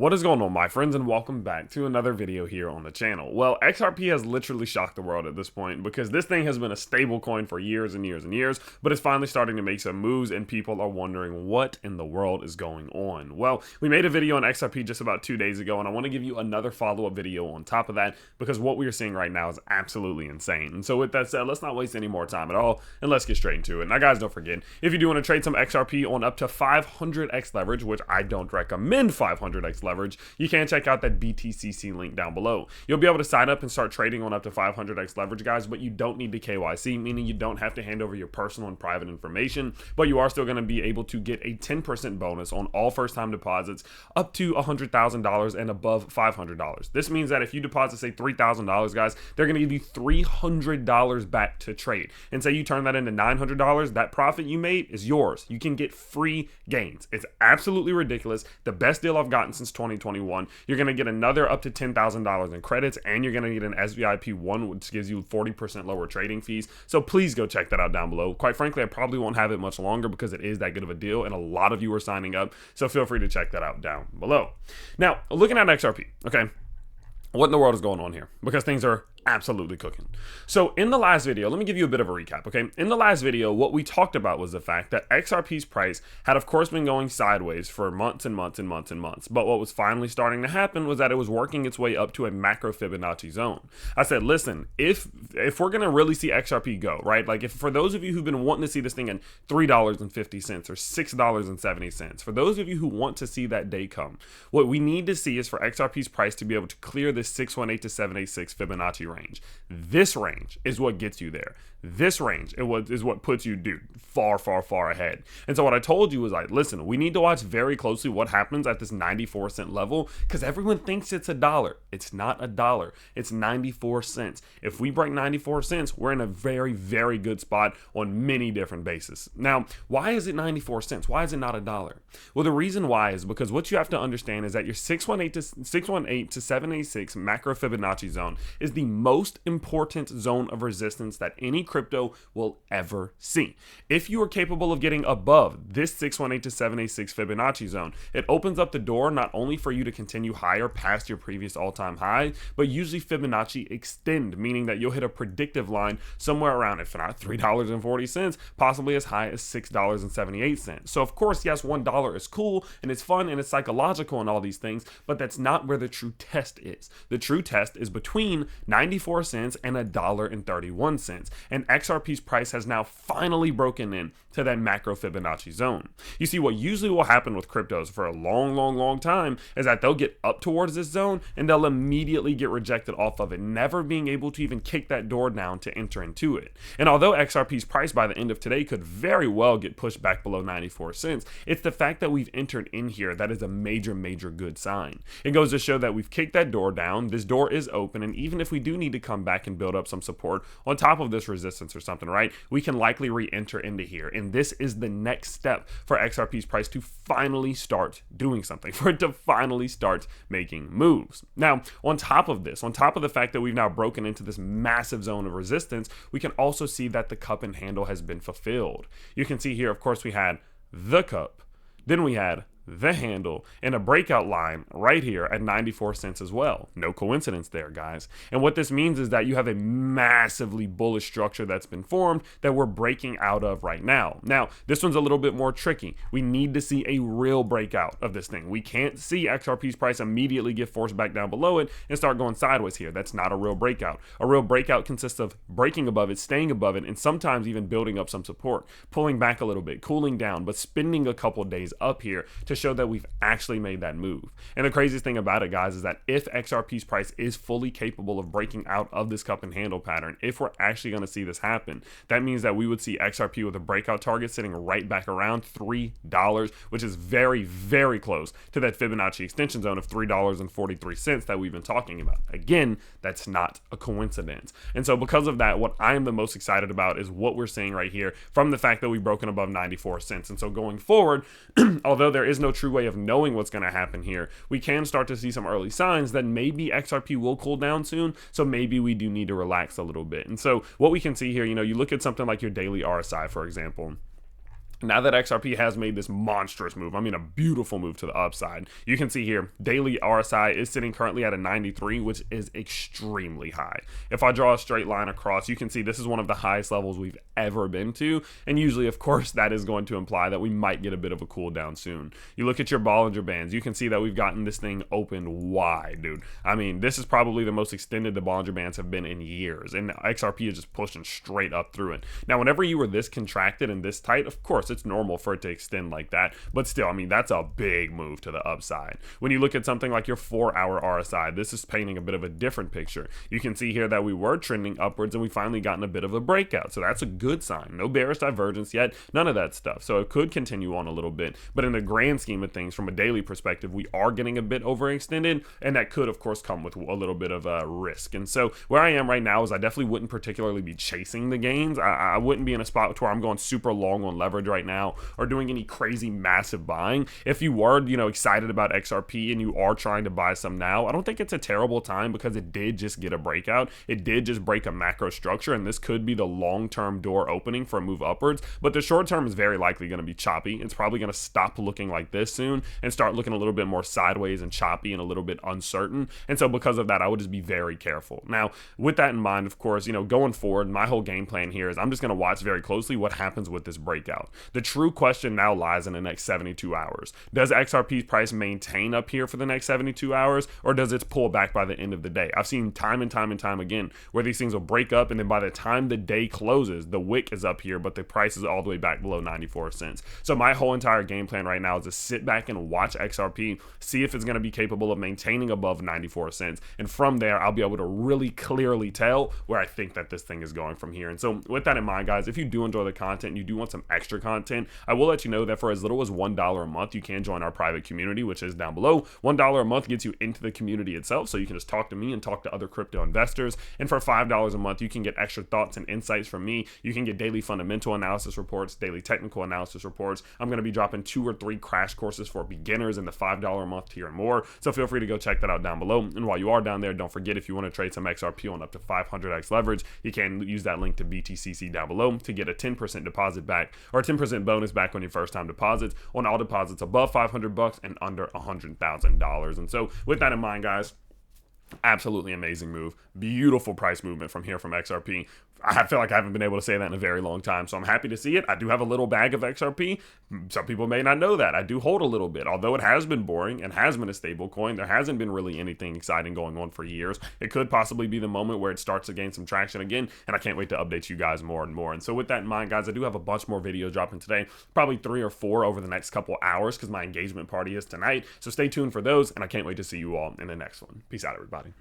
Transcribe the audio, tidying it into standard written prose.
What is going on, my friends, and welcome back to another video here on the channel. Well, XRP has literally shocked the world at this point because this thing has been a stable coin for years and years and years, but it's finally starting to make some moves and people are wondering what in the world is going on. Well, we made a video on XRP just about 2 days ago, and I want to give you another follow-up video on top of that because what we are seeing right now is absolutely insane. And so with that said, let's not waste any more time at all, and let's get straight into it. Now, guys, don't forget, if you do want to trade some XRP on up to 500x leverage, which I don't recommend 500x leverage, you can check out that BTTC link down below. You'll be able to sign up and start trading on up to 500x leverage, guys, but you don't need the KYC, meaning you don't have to hand over your personal and private information, but you are still going to be able to get a 10% bonus on all first-time deposits up to $100,000 and above $500. This means that if you deposit, say, $3,000, guys, they're going to give you $300 back to trade. And say you turn that into $900, that profit you made is yours. You can get free gains. It's absolutely ridiculous. The best deal I've gotten since 2021. You're going to get another up to $10,000 in credits, and you're going to get an SVIP 1, which gives you 40% lower trading fees. So please go check that out down below. Quite frankly, I probably won't have it much longer because it is that good of a deal, and a lot of you are signing up. So feel free to check that out down below. Now, looking at XRP, okay, what in the world is going on here? Because things are absolutely cooking. So in the last video, let me give you a bit of a recap, okay? In the last video, what we talked about was the fact that XRP's price had, of course, been going sideways for months and months and months and months. But what was finally starting to happen was that it was working its way up to a macro Fibonacci zone. I said, listen, if we're going to really see XRP go, right? Like, if for those of you who've been wanting to see this thing in $3.50 or $6.70, for those of you who want to see that day come, what we need to see is for XRP's price to be able to clear this 618 to 786 Fibonacci range. This range is what gets you there. This range is what puts you, dude, far, far, far ahead. And so what I told you was, like, listen, we need to watch very closely what happens at this 94-cent level because everyone thinks it's $1. It's not $1. It's 94 cents. If we break 94 cents, we're in a very, very good spot on many different bases. Now, why is it 94 cents? Why is it not $1? Well, the reason why is because what you have to understand is that your 618 to 786 macro Fibonacci zone is the most important zone of resistance that any crypto will ever see. If you are capable of getting above this 618 to 786 Fibonacci zone, it opens up the door not only for you to continue higher past your previous all-time high, but usually Fibonacci extend, meaning that you'll hit a predictive line somewhere around, if not $3.40, possibly as high as $6.78. So of course, yes, $1 is cool and it's fun and it's psychological and all these things, but that's not where the true test is. The true test is between 94 cents and $1.31. And XRP's price has now finally broken in to that macro Fibonacci zone. You see, what usually will happen with cryptos for a long time is that they'll get up towards this zone and they'll immediately get rejected off of it, never being able to even kick that door down to enter into it. And although XRP's price by the end of today could very well get pushed back below 94 cents, it's the fact that we've entered in here that is a major good sign. It goes to show that we've kicked that door down, this door is open, and even if we do need to come back and build up some support on top of this resistance or something, right, we can likely re-enter into here. And this is the next step for XRP's price to finally start doing something, for it to finally start making moves. Now, on top of this, on top of the fact that we've now broken into this massive zone of resistance, we can also see that the cup and handle has been fulfilled. You can see here, of course, we had the cup, then we had the handle, and a breakout line right here at 94 cents as well. No coincidence there, guys. And what this means is that you have a massively bullish structure that's been formed that we're breaking out of right now. Now, this one's a little bit more tricky. We need to see a real breakout of this thing. We can't see XRP's price immediately get forced back down below it and start going sideways here. That's not a real breakout. A real breakout consists of breaking above it, staying above it, and sometimes even building up some support, pulling back a little bit, cooling down, but spending a couple days up here to show that we've actually made that move. And the craziest thing about it, guys, is that if XRP's price is fully capable of breaking out of this cup and handle pattern, if we're actually going to see this happen, that means that we would see XRP with a breakout target sitting right back around $3, which is very close to that Fibonacci extension zone of $3.43 that we've been talking about. Again, that's not a coincidence. And so because of that, what I am the most excited about is what we're seeing right here from the fact that we've broken above 94 cents. And so going forward, although there is no true way of knowing what's going to happen here, we can start to see some early signs that maybe XRP will cool down soon. So maybe we do need to relax a little bit. And so what we can see here, you know, you look at something like your daily RSI, for example. Now that XRP has made this monstrous move, I mean a beautiful move to the upside, you can see here, daily RSI is sitting currently at a 93, which is extremely high. If I draw a straight line across, you can see this is one of the highest levels we've ever been to, and usually, of course, that is going to imply that we might get a bit of a cool down soon. You look at your Bollinger Bands, you can see that we've gotten this thing open wide, dude. I mean, this is probably the most extended the Bollinger Bands have been in years, and XRP is just pushing straight up through it. Now, whenever you were this contracted and this tight, of course, it's normal for it to extend like that, but still, I mean, that's a big move to the upside. When you look at something like your 4-hour RSI, this is painting a bit of a different picture. You can see here that we were trending upwards and we finally gotten a bit of a breakout, so that's a good sign. No bearish divergence yet, none of that stuff, so it could continue on a little bit, but in the grand scheme of things, from a daily perspective, we are getting a bit overextended, and that could, of course, come with a little bit of a risk. And so where I am right now is I definitely wouldn't particularly be chasing the gains. I wouldn't be in a spot where I'm going super long on leverage right now or doing any crazy massive buying. If you were, excited about XRP and you are trying to buy some now, I don't think it's a terrible time because it did just get a breakout. It did just break a macro structure, and this could be the long-term door opening for a move upwards, but the short term is very likely going to be choppy. It's probably going to stop looking like this soon and start looking a little bit more sideways and choppy and a little bit uncertain. And so because of that, I would just be very careful. Now, with that in mind, of course, going forward, my whole game plan here is I'm just going to watch very closely what happens with this breakout. The true question now lies in the next 72 hours. Does XRP's price maintain up here for the next 72 hours, or does it pull back by the end of the day? I've seen time and time and time again where these things will break up, and then by the time the day closes, the wick is up here, but the price is all the way back below 94 cents. So my whole entire game plan right now is to sit back and watch XRP, see if it's going to be capable of maintaining above 94 cents, and from there, I'll be able to really clearly tell where I think that this thing is going from here. And so with that in mind, guys, if you do enjoy the content and you do want some extra content, I will let you know that for as little as $1 a month, you can join our private community, which is down below. $1 a month gets you into the community itself, so you can just talk to me and talk to other crypto investors. And for $5 a month, you can get extra thoughts and insights from me. You can get daily fundamental analysis reports, daily technical analysis reports. I'm going to be dropping 2 or 3 crash courses for beginners in the $5 a month tier and more. So feel free to go check that out down below. And while you are down there, don't forget, if you want to trade some XRP on up to 500x leverage, you can use that link to BTTC down below to get a 10% deposit back, or a 10% bonus back on your first time deposits on all deposits above $500 and under $100,000. And so with that in mind, guys, absolutely amazing move. Beautiful price movement from here from XRP. I feel like I haven't been able to say that in a very long time, so I'm happy to see it. I do have a little bag of XRP. Some people may not know that. I do hold a little bit. Although it has been boring and has been a stable coin, there hasn't been really anything exciting going on for years. It could possibly be the moment where it starts to gain some traction again, and I can't wait to update you guys more and more. And so with that in mind, guys, I do have a bunch more videos dropping today, probably 3 or 4 over the next couple hours because my engagement party is tonight. So stay tuned for those, and I can't wait to see you all in the next one. Peace out, everybody.